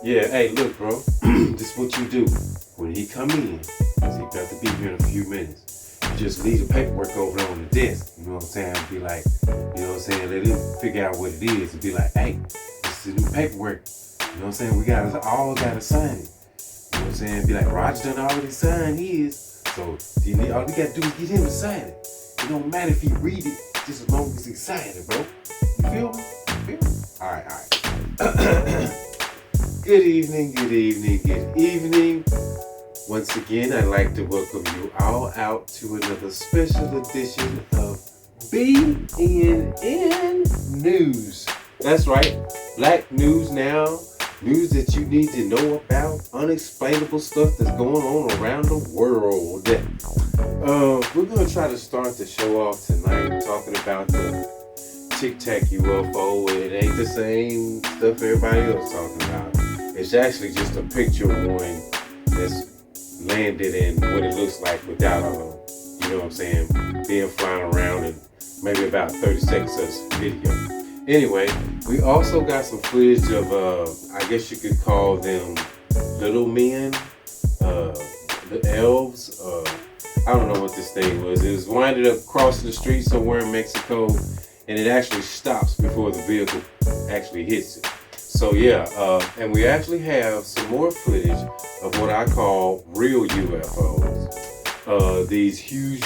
Yeah, hey, look, bro. This is what you do. When he come in, because he got to be here in a few minutes, you just leave the paperwork over there on the desk. You know what I'm saying? Be like, you know what I'm saying? Let him figure out what it is and be like, hey, this is the new paperwork. You know what I'm saying? We all gotta sign it. You know what I'm saying? Be like, Roger done already signed his. So all we gotta do is get him to sign it. It don't matter if he read it, just as long as he's excited, bro. You feel me? You feel me? Alright. Good evening, good evening, good evening. Once again, I'd like to welcome you all out to another special edition of BNN News. That's right, Black News Now. News that you need to know about, unexplainable stuff that's going on around the world. We're going to try to start the show off tonight talking about the Tic Tac UFO. It ain't the same stuff everybody else talking about. It's actually just a picture of one that's landed in what it looks like without you know what I'm saying, being flying around, and maybe about 30 seconds of video. Anyway, we also got some footage of, I guess you could call them little men, the elves. I don't know what this thing was. It was winded up crossing the street somewhere in Mexico, and it actually stops before the vehicle actually hits it. So yeah, and we actually have some more footage of what I call real UFOs. These huge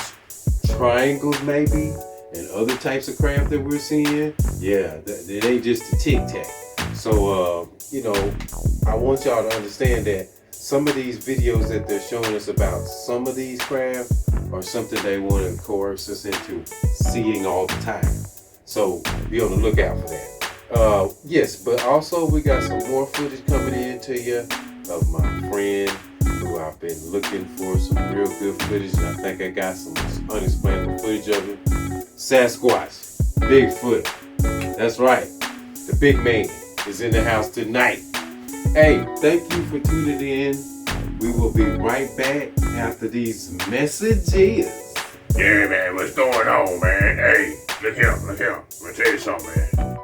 triangles maybe, and other types of craft that we're seeing. Yeah, it ain't just the Tic Tac. So, you know, I want y'all to understand that some of these videos that they're showing us about some of these craft are something they want to coerce us into seeing all the time. So be on the lookout for that. Yes, but also we got some more footage coming in to you of my friend who I've been looking for some real good footage, and I think I got some unexplainable footage of him. Sasquatch, Bigfoot, that's right, the big man is in the house tonight. Hey, thank you for tuning in. We will be right back after these messages. Yeah, man, what's going on, man? Hey, look here. I'm gonna tell you something, man.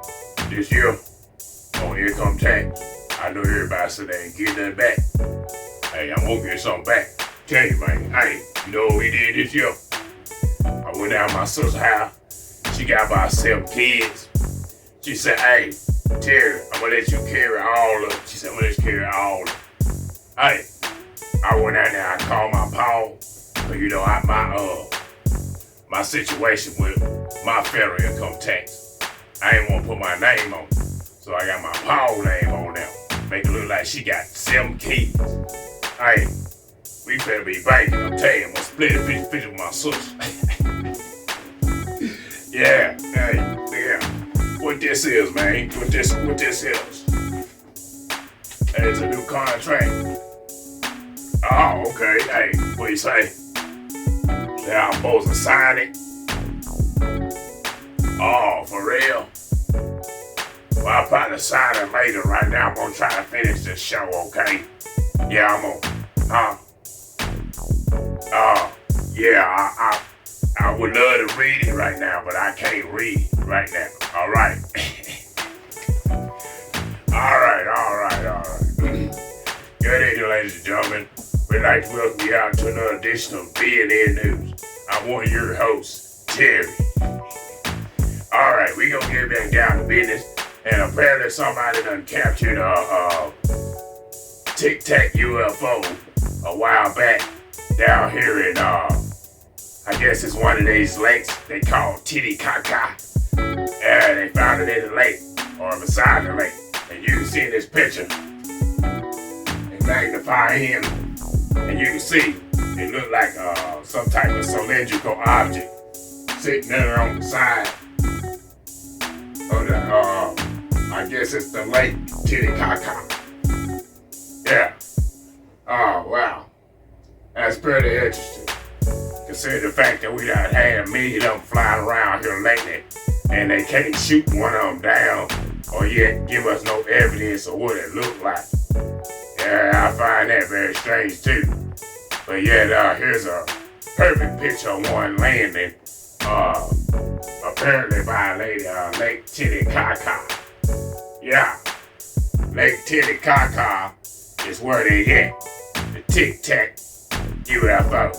This year, on income tax, I know everybody said they ain't getting nothing back. Hey, I'm gonna get something back. Tell you, man. Hey, you know what we did this year? I went down to my sister's house. She got about 7 kids. She said, hey, Terry, I'm gonna let you carry all of them. She said, I'm gonna let you carry all of them. Hey, I went out there, I called my paw. But you know, my situation with my federal income tax. I ain't want to put my name on it. So I got my paw name on there. Make it look like she got 7 kids. Hey, we better be banking. I'm telling you, I'm gonna split a 50 with my sister. Yeah, hey, yeah. What this is, man? What this is? Hey, it's a new contract. Oh, okay. Hey, what you say? Yeah, I'm supposed to sign it. Oh, for real? Well, I'll probably sign it later. Right now, I'm gonna try to finish this show, okay? Yeah, I'm gonna, yeah, I would love to read it right now, but I can't read right now. All right. All right. Good evening, ladies and gentlemen. We'd like to welcome you out to another edition of BNN News. I'm one of your hosts, Terry. All right, we gonna get back down to business, and apparently somebody done captured a Tic Tac UFO a while back down here in I guess it's one of these lakes they call Titicaca. Yeah, they found it in the lake or beside the lake, and you can see this picture and magnify in, and you can see it look like some type of cylindrical object sitting there on the side of the, I guess it's the lake Titicaca. Yeah. Oh, wow. That's pretty interesting. Consider the fact that we done had a million of them flying around here lately, and they can't shoot one of them down or yet give us no evidence of what it looked like. Yeah, I find that very strange too. But yet, here's a perfect picture of one landing, apparently by Lake Titicaca. Yeah. Lake Titicaca is where they at. The Tic Tac UFO.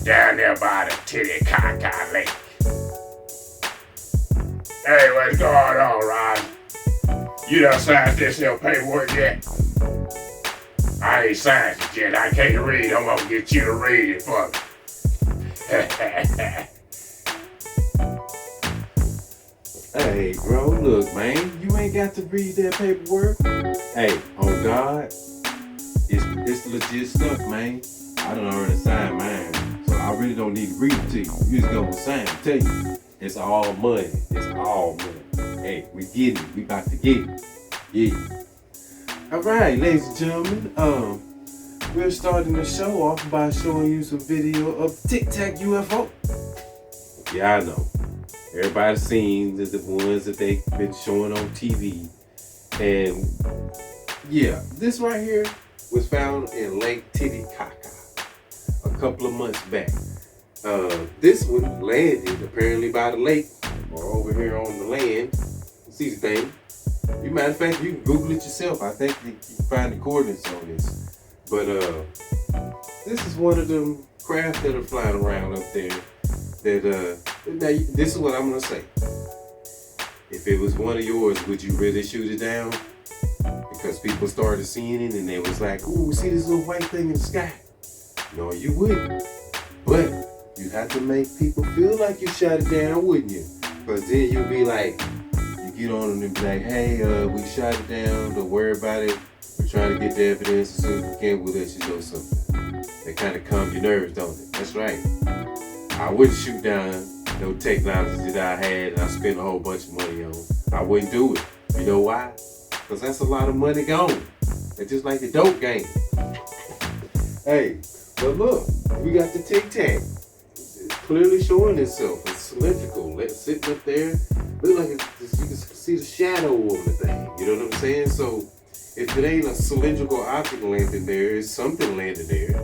Down there by the Titicaca Lake. Hey, what's going on, Ron? You done signed this here paperwork yet? I ain't signed it yet. I can't read. I'm gonna get you to read it for me. Hey, bro, look, man, you ain't got to read that paperwork. Hey, on God, it's legit stuff, man. I done already signed mine, so I really don't need to read it to you. You just gonna sign it, tell you. It's all money. It's all money. Hey, we get it. We about to get it. Yeah. All right, ladies and gentlemen, we're starting the show off by showing you some video of Tic Tac UFO. Yeah, I know. Everybody's seen the ones that they've been showing on TV. And yeah, this right here was found in Lake Titicaca a couple of months back. This one landed apparently by the lake or over here on the land. See the thing. You matter of fact, you can Google it yourself. I think you can find the coordinates on this. But this is one of them crafts that are flying around up there. That now this is what I'm gonna say. If it was one of yours, would you really shoot it down? Because people started seeing it and they was like, "Ooh, see this little white thing in the sky." No, you wouldn't. But you have to make people feel like you shot it down, wouldn't you? Because then you'll be like, you get on them and be like, "Hey, we shot it down. Don't worry about it. We're trying to get the evidence as soon as we can. We'll let you know something." That kind of calm your nerves, don't it? That's right. I wouldn't shoot down no technology that I had and I spent a whole bunch of money on. I wouldn't do it. You know why? Because that's a lot of money gone. It's just like the dope game. Hey, but look, we got the Tic Tac. It's clearly showing itself. It's cylindrical. It's sitting up there. Look like you can see the shadow of the thing. You know what I'm saying? So if it ain't a cylindrical object landing there, it's something landing there.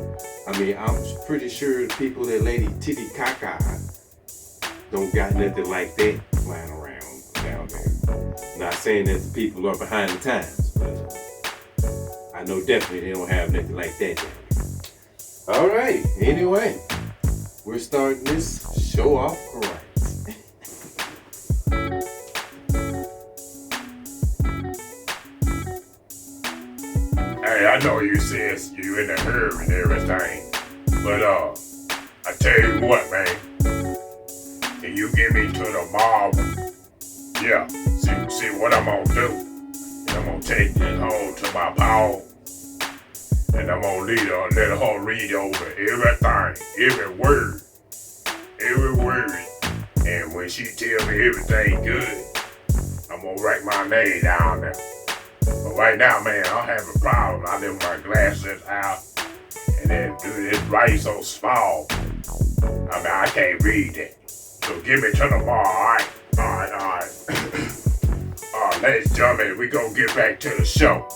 I mean, I'm pretty sure the people at Lady Titicaca don't got nothing like that flying around down there. Not saying that the people are behind the times, but I know definitely they don't have nothing like that down there. All right, anyway, we're starting this show off right. Hey, I know you says you in a hurry and everything, but I tell you what, man. Can you get me to the marble? Yeah, see what I'm gonna do. I'm gonna take this home to my paw, and I'm gonna let her read over everything, every word. And when she tell me everything good, I'm gonna write my name down there. But right now, man, I'm having a problem. I leave my glasses out, and then this writing so small. I mean, I can't read that. So give me to the bar, all right. Ladies and gentlemen, we gonna get back to the show.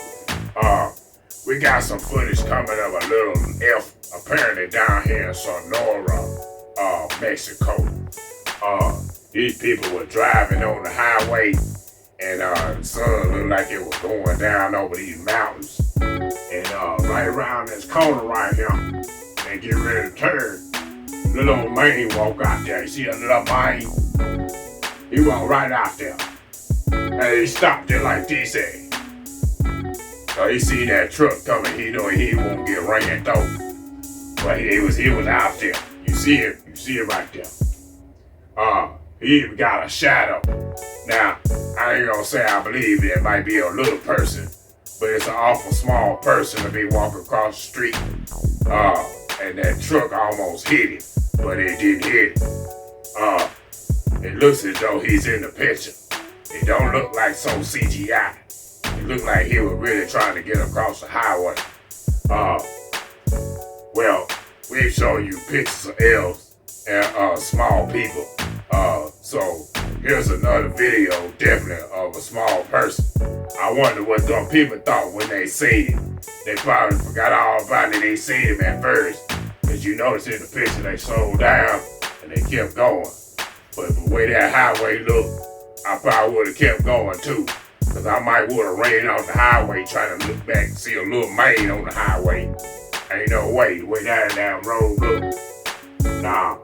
We got some footage coming of a little F apparently down here in Sonora, Mexico. These people were driving on the highway, and the sun looked like it was going down over these mountains. And right around this corner right here, they get ready to turn. Little old man walk out there. You see that little man? He walked right out there. And he stopped there like this. So he see that truck coming. He know he won't get ran though. But he was out there. You see it right there. He even got a shadow. Now, I ain't gonna say I believe it might be a little person, but it's an awful small person to be walking across the street. And that truck almost hit him, but it didn't hit him. It looks as though he's in the picture. It don't look like some CGI. It looked like he was really trying to get across the highway. Well, we've shown you pictures of elves and small people. So here's another video, definitely of a small person. I wonder what them people thought when they seen him. They probably forgot all about it. They seen him at first. As you notice in the picture, they slowed down and they kept going. But the way that highway looked, I probably would have kept going too. Cause I might would've ran off the highway trying to look back and see a little man on the highway. Ain't no way, the way down road look. Nah,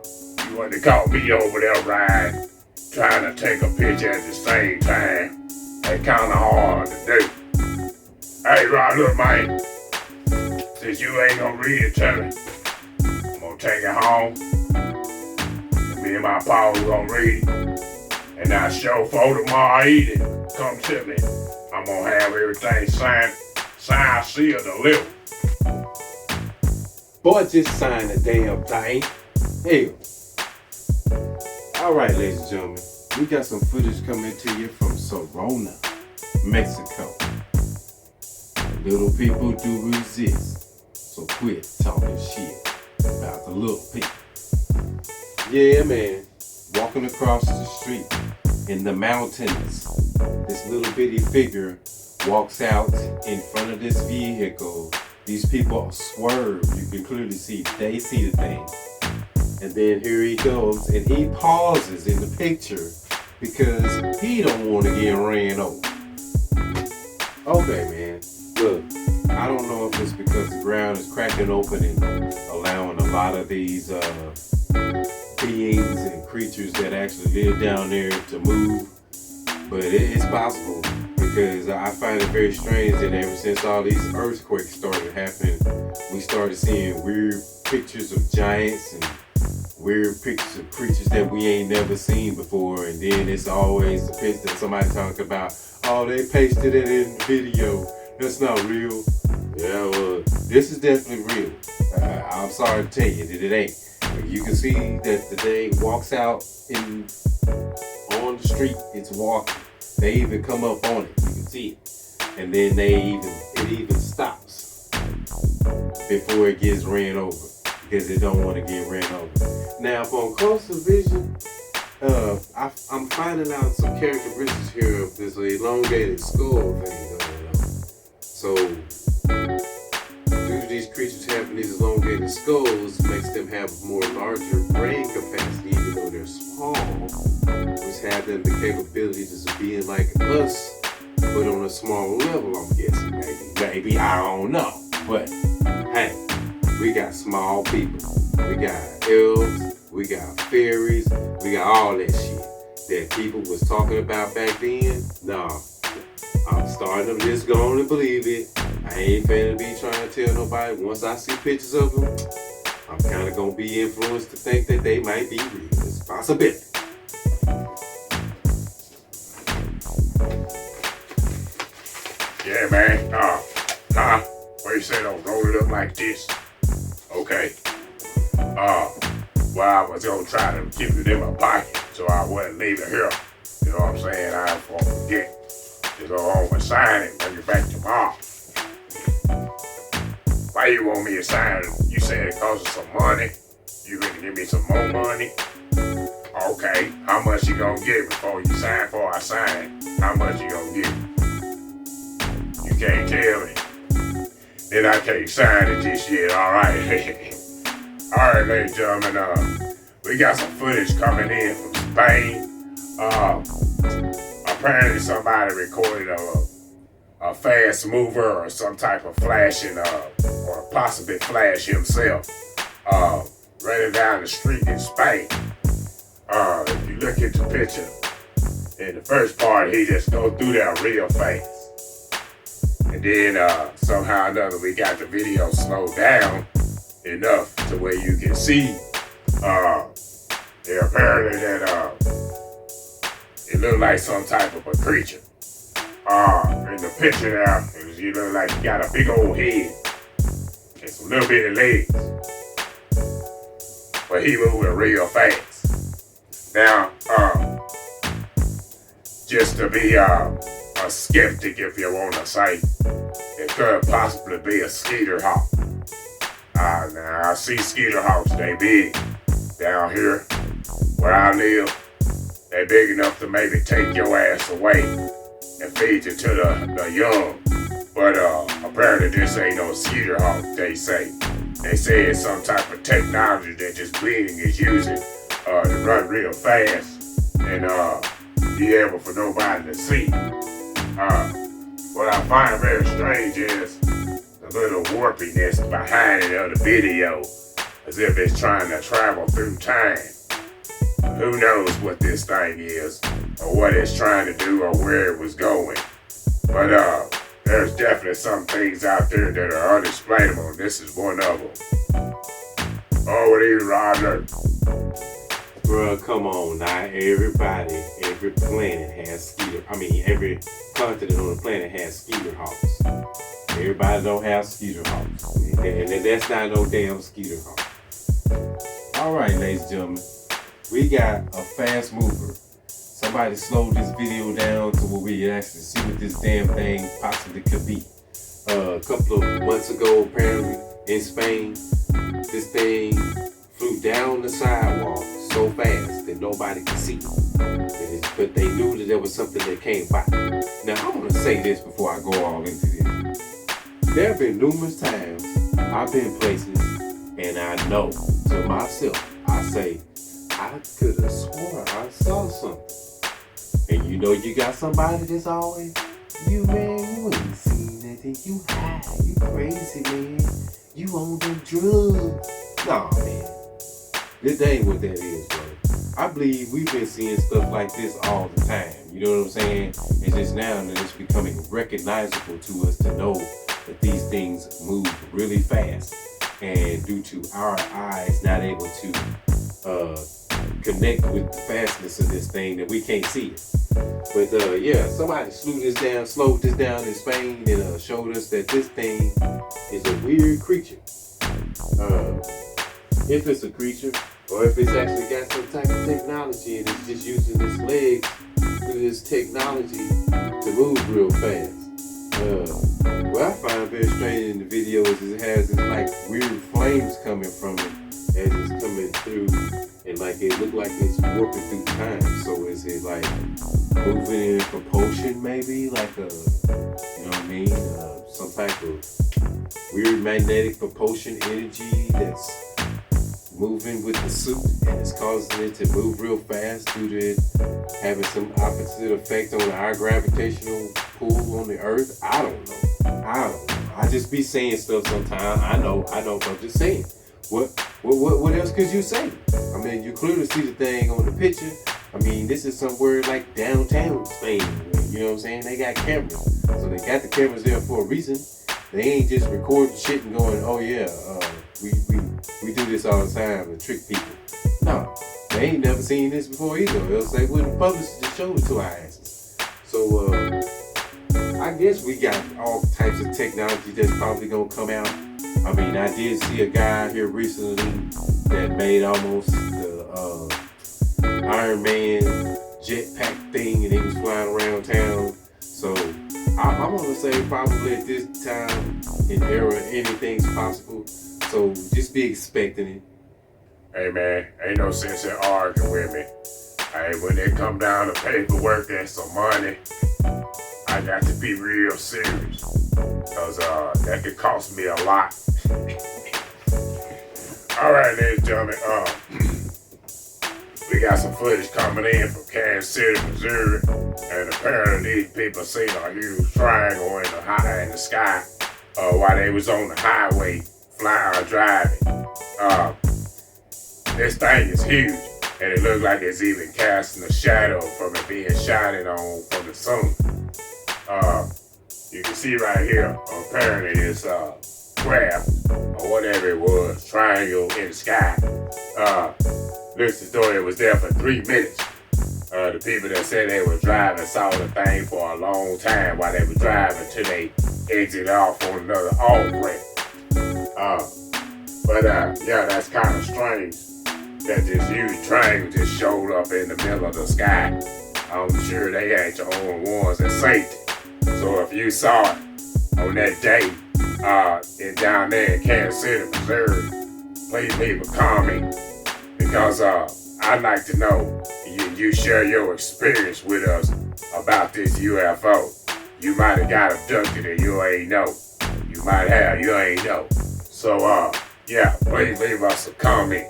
you wouldn't have caught me over there riding, trying to take a picture at the same time. That's kinda hard to do. Hey, Rod, look, man. Since you ain't gonna read it to me, I'm gonna take it home. Me and my pa gonna read it. And I show for tomorrow evening. Come to me. I'm gonna have everything signed, sealed, delivered. Boy, just sign the damn thing. Hell. Alright, ladies and gentlemen. We got some footage coming to you from Sorona, Mexico. Little people do resist. So quit talking shit about the little people. Yeah, man. Walking across the street in the mountains, this little bitty figure walks out in front of this vehicle. These people swerve. You can clearly see they see the thing. And then here he goes, and he pauses in the picture because he don't want to get ran over. Okay, man. Look, I don't know if it's because the ground is cracking open and allowing a lot of these beings and creatures that actually live down there to move, but it's possible because I find it very strange that ever since all these earthquakes started happening, we started seeing weird pictures of giants and weird pictures of creatures that we ain't never seen before, and then it's always the picture that somebody talk about, oh, they pasted it in the video. That's not real. Yeah, well, this is definitely real. I'm sorry to tell you that it ain't. You can see that the thing walks out on the street. It's walking. They even come up on it. You can see it, and then it even stops before it gets ran over because it don't want to get ran over. Now, from closer vision, I'm finding out some characteristics here of this elongated skull thing going on. So, due to these creatures having these elongated skulls, makes them have more larger brain capacity, even though they're small, which have them the capabilities of being like us, but on a small level, I'm guessing, maybe, I don't know. But, hey, we got small people. We got elves, we got fairies, we got all that shit that people was talking about back then. Nah, I'm starting to just go on and believe it. I ain't finna be trying to tell nobody. Once I see pictures of them, I'm kind of gonna be influenced to think that they might be real. It's a possibility. Yeah, man. What you say, don't roll it up like this? Okay. Well, I was gonna try to give it in my pocket so I wouldn't leave it here. You know what I'm saying? I won't forget to go home and sign it and bring it back tomorrow. Why you want me to sign it? You said it costs some money. You gonna give me some more money? Okay. How much you gonna give before you sign? Before I sign? How much you gonna give? You can't tell me. Then I can't sign it just yet. All right. All right, ladies and gentlemen. We got some footage coming in from Spain. Apparently somebody recorded a fast mover or some type of flashing, or possibly Flash himself, running down the street in Spain. If you look at the picture, in the first part, he just go through there real fast. And then somehow or another, we got the video slowed down enough to where you can see, apparently that it looked like some type of a creature. In the picture there, you look like you got a big old head and some little bitty legs. But he moving real fast. Now, just to be a skeptic, if you want to say, it could possibly be a skeeter hawk. Now I see skeeter hawks, they big down here where I live. They big enough to maybe take your ass away and feed you to the young. But apparently this ain't no skeeter hawk, they say. They say it's some type of technology that this being is using to run real fast and be able for nobody to see. What I find very strange is the little warpiness behind it of the video, as if it's trying to travel through time. Who knows what this thing is, or what it's trying to do, or where it was going. But there's definitely some things out there that are unexplainable, and this is one of them. Over to you, Roger. Bruh, come on now. Every planet has every continent on the planet has Skeeter hawks. Everybody don't have Skeeter hawks. And that's not no damn Skeeter hawk. Alright, ladies and gentlemen. We got a fast mover. Somebody slowed this video down to where we can actually see what this damn thing possibly could be. A couple of months ago, apparently, in Spain, this thing flew down the sidewalk so fast that nobody could see it. But they knew that there was something that came by. Now, I want to say this before I go all into this. There have been numerous times I've been places and I know to myself, I say, I could have sworn I saw something. And you know you got somebody that's always, you ain't seen nothing, you high, you crazy, man. You on them drugs. Nah, man. This ain't what that is, bro. I believe we've been seeing stuff like this all the time. You know what I'm saying? It's just now that it's becoming recognizable to us to know that these things move really fast. And due to our eyes not able to connect with the fastness of this thing, that we can't see it. But yeah, somebody slowed this down in Spain and showed us that this thing is a weird creature. If it's a creature, or if it's actually got some type of technology and it's just using its legs through this technology to move real fast. What I find very strange in the video is it has this like weird flames coming from it as it's coming through, and like it look like it's warping through time. So is it like moving in propulsion, maybe like you know what I mean, some type of weird magnetic propulsion energy that's moving with the suit and it's causing it to move real fast due to it having some opposite effect on our gravitational pull on the earth. I don't know. I just be saying stuff sometimes. I know, but I'm just saying. What else could you say? I mean, you clearly see the thing on the picture. I mean, this is somewhere like downtown Spain. You know what I'm saying? They got cameras. So they got the cameras there for a reason. They ain't just recording shit and going, oh yeah, we do this all the time to trick people. No, they ain't never seen this before either. Else they wouldn't publish it, just show it to our asses. So I guess we got all types of technology that's probably gonna come out. I mean, I did see a guy here recently that made almost the Iron Man jetpack thing, and he was flying around town. So I want to say probably at this time and era, anything's possible. So just be expecting it. Hey man, ain't no sense in arguing with me. Hey, when it come down to paperwork and some money, I got to be real serious. Cause that could cost me a lot. Alright, ladies and gentlemen, we got some footage coming in from Kansas City, Missouri, and apparently these people seen a huge triangle in the sky while they was on the highway driving. This thing is huge, and it looks like it's even casting a shadow from it being shining on from the sun. You can see right here, apparently it's craft, or whatever it was, triangle in the sky. Looks as though it was there for 3 minutes. The people that said they were driving saw the thing for a long time while they were driving till they exited off on another off-ramp. Yeah, that's kind of strange that this huge triangle just showed up in the middle of the sky. I'm sure they had your own ones at safety. So if you saw it on that day down there in Kansas City, Missouri, please leave a comment, because I'd like to know, you share your experience with us about this UFO. You might have got abducted and you ain't know. You might have, you ain't know. So yeah, please leave us a comment.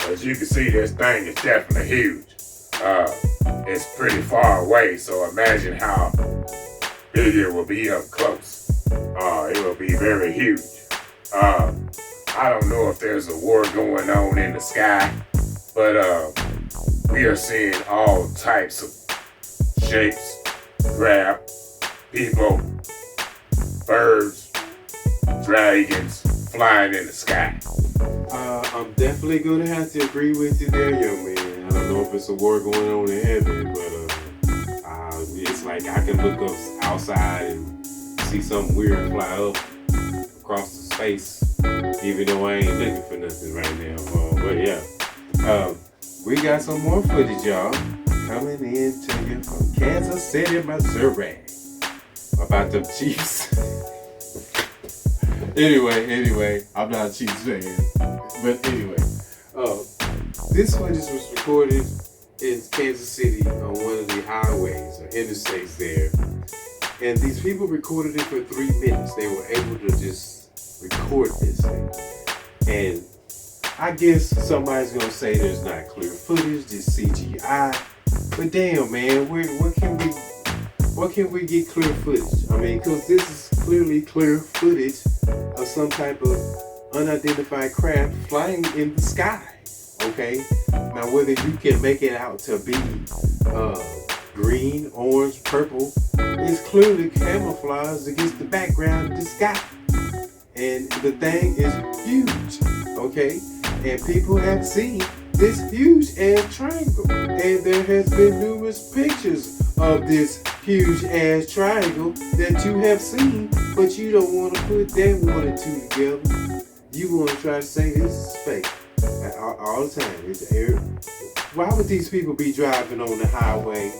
As you can see, this thing is definitely huge. It's pretty far away, so imagine how it will be up close. It will be very huge. I don't know if there's a war going on in the sky, but we are seeing all types of shapes, crab, people, birds, dragons flying in the sky. I'm definitely gonna have to agree with you there, young man. I don't know if it's a war going on in heaven, but it's like I can look up outside and see something weird fly up across the space, even though I ain't looking for nothing right now. But yeah, we got some more footage, y'all, coming in to you from Kansas City, Missouri, about the Chiefs. Anyway, I'm not a Chiefs fan, but anyway, this footage was recorded in Kansas City on one of the highways or interstates there, and these people recorded it for 3 minutes. They were able to just record this thing, and I guess somebody's gonna say there's not clear footage, just CGI, but damn, man, what can we get clear footage? I mean, because this is clearly clear footage of some type of unidentified craft flying in the sky. Okay, now whether you can make it out to be green, orange, purple, it's clearly camouflaged against the background of the sky. And the thing is huge, okay? And people have seen this huge ass triangle. And there has been numerous pictures of this huge ass triangle that you have seen, but you don't want to put that 1 and 2 together. You want to try to say this is fake. All the time. It's air. Why would these people be driving on the highway,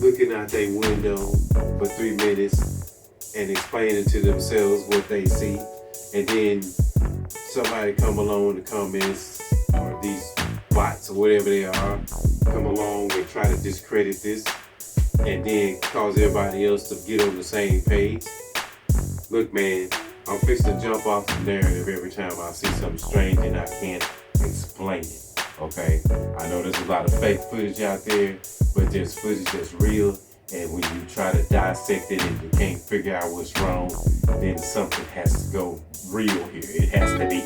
looking out their window for 3 minutes and explaining to themselves what they see, and then somebody come along in the comments, or these bots or whatever they are, come along and try to discredit this, and then cause everybody else to get on the same page? Look, man, I'm fixing to jump off the narrative every time I see something strange and I can't explain it, okay? I know there's a lot of fake footage out there, but there's footage that's real, and when you try to dissect it and you can't figure out what's wrong, then something has to go real here. It has to be,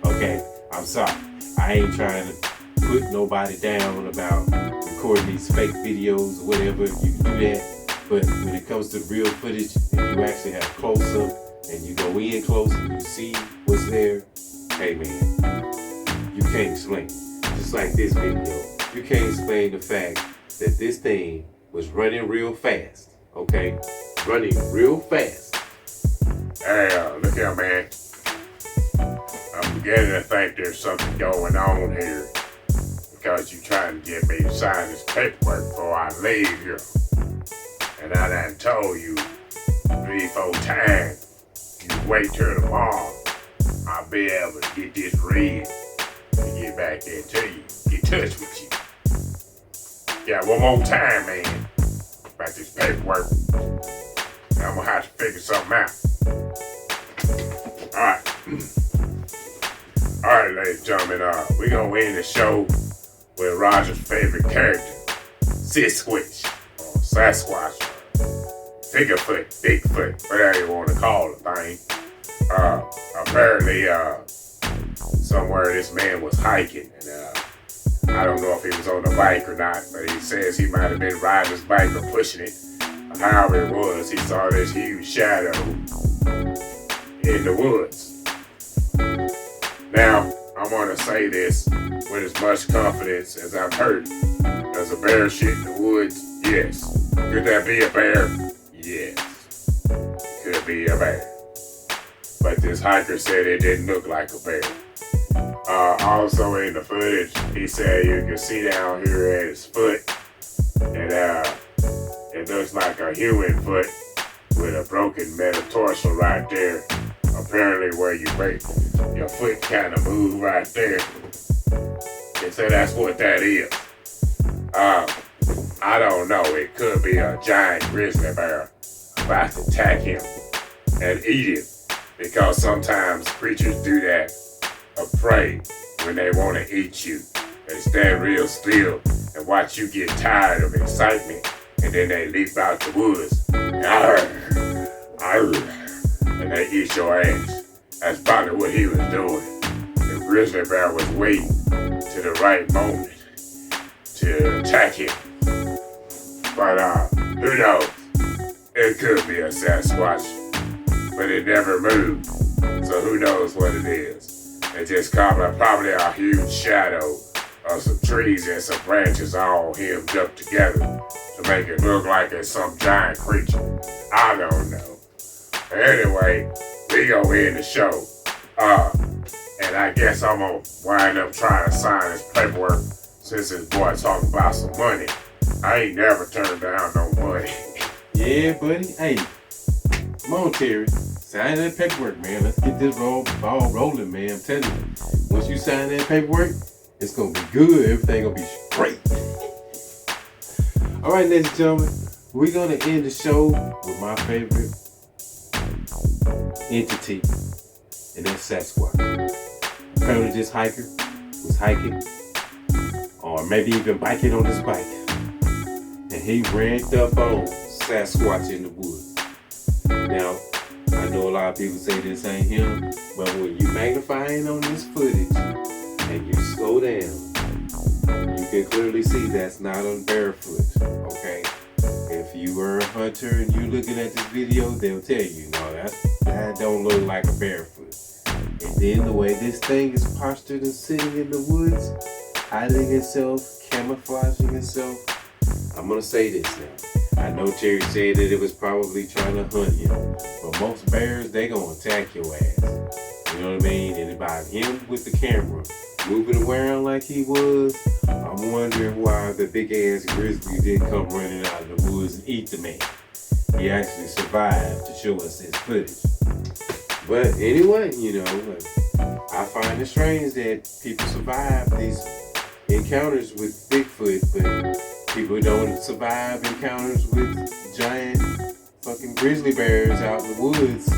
okay? I'm sorry. I ain't trying to put nobody down about recording these fake videos or whatever. You can do that, but when it comes to real footage and you actually have close-up and you go in close and you see what's there, hey man, you can't explain it. Just like this video, you can't explain the fact that this thing was running real fast, okay? Running real fast. Hey, look here, man. I'm beginning to think there's something going on here, because you trying to get me to sign this paperwork before I leave here. And I done told you 3-4 times, you wait till tomorrow, I'll be able to get this read and get back there to you, get in touch with you. Yeah, one more time, man, about this paperwork. I'm gonna have to figure something out. Alright, ladies and gentlemen, we're gonna end the show with Roger's favorite character, Sisquitch, or Sasquatch, Figurefoot, Bigfoot, whatever you want to call the thing. Apparently, somewhere this man was hiking, and I don't know if he was on a bike or not, but he says he might have been riding his bike or pushing it. However it was, he saw this huge shadow in the woods. Now, I'm gonna say this with as much confidence as I've heard it. Does a bear shit in the woods? Yes. Could that be a bear? Yes. Could be a bear. But this hiker said it didn't look like a bear. Also in the footage, he said you can see down here at his foot, and it looks like a human foot with a broken metatarsal right there. Apparently where you break your foot kind of move right there. They say that's what that is. I don't know. It could be a giant grizzly bear about to attack him and eat him, because sometimes creatures do that of prey when they want to eat you. They stand real still and watch you get tired of excitement, and then they leap out the woods. Arr! and they eat your ass. That's probably what he was doing. The grizzly bear was waiting to the right moment to attack him. But who knows? It could be a Sasquatch, but it never moved. So who knows what it is? It just probably a huge shadow of some trees and some branches all hemmed up together to make it look like it's some giant creature. I don't know. Anyway, we go in the show. And I guess I'm gonna wind up trying to sign this paperwork since this boy talking about some money. I ain't never turned down no money. Yeah, buddy. Hey, come on, Terry. Sign that paperwork, man. Let's get this ball rolling, man. I'm telling you. Once you sign that paperwork, it's gonna be good. Everything gonna be straight. All right, ladies and gentlemen, we're gonna end the show with my favorite entity, and that's Sasquatch. Apparently, this hiker was hiking, or maybe even biking on his bike, and he ran up on Sasquatch in the woods. Now, I know a lot of people say this ain't him, but when you magnify in on this footage and you slow down, you can clearly see that's not on barefoot, okay? If you were a hunter and you looking at this video, they'll tell you, no, that don't look like a barefoot. And then the way this thing is postured and sitting in the woods, hiding itself, camouflaging itself, I'm gonna say this now. I know Terry said that it was probably trying to hunt him, but most bears, they gonna attack your ass. You know what I mean? And about him with the camera, moving around like he was, I'm wondering why the big ass grizzly didn't come running out of the woods and eat the man. He actually survived to show us his footage. But anyway, you know, I find it strange that people survive these encounters with Bigfoot, but people don't survive encounters with giant fucking grizzly bears out in the woods.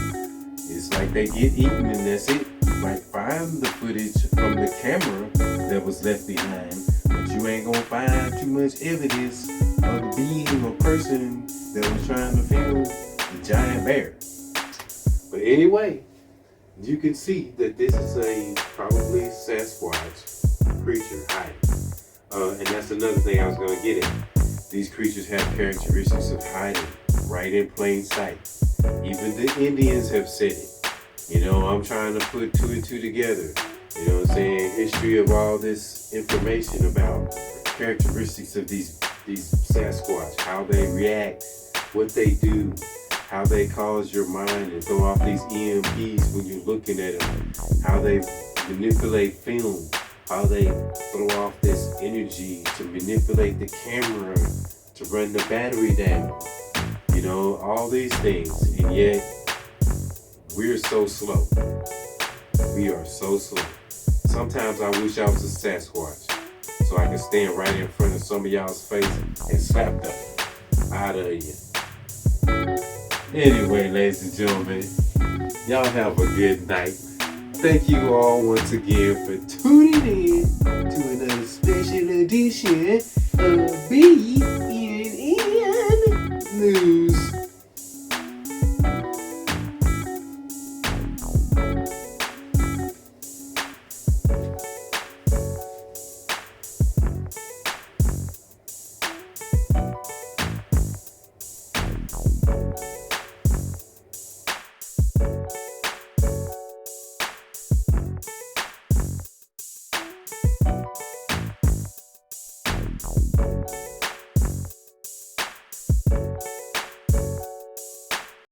It's like they get eaten and that's it. You might find the footage from the camera that was left behind, but you ain't gonna find too much evidence of the being or person that was trying to film the giant bear. But anyway, you can see that this is a probably Sasquatch creature hiding. And that's another thing I was going to get at. These creatures have characteristics of hiding right in plain sight. Even the Indians have said it. You know, I'm trying to put two and two together. You know what I'm saying? History of all this information about characteristics of these Sasquatch, how they react, what they do, how they cause your mind and throw off these EMPs when you're looking at them, how they manipulate film, how they throw off this energy to manipulate the camera to run the battery down. You know, all these things, and yet we're so slow. We are so slow. Sometimes I wish I was a Sasquatch so I could stand right in front of some of y'all's face and slap the out of you. Anyway, ladies and gentlemen, y'all have a good night. Thank you all once again for tuning in to another special edition of BNN News.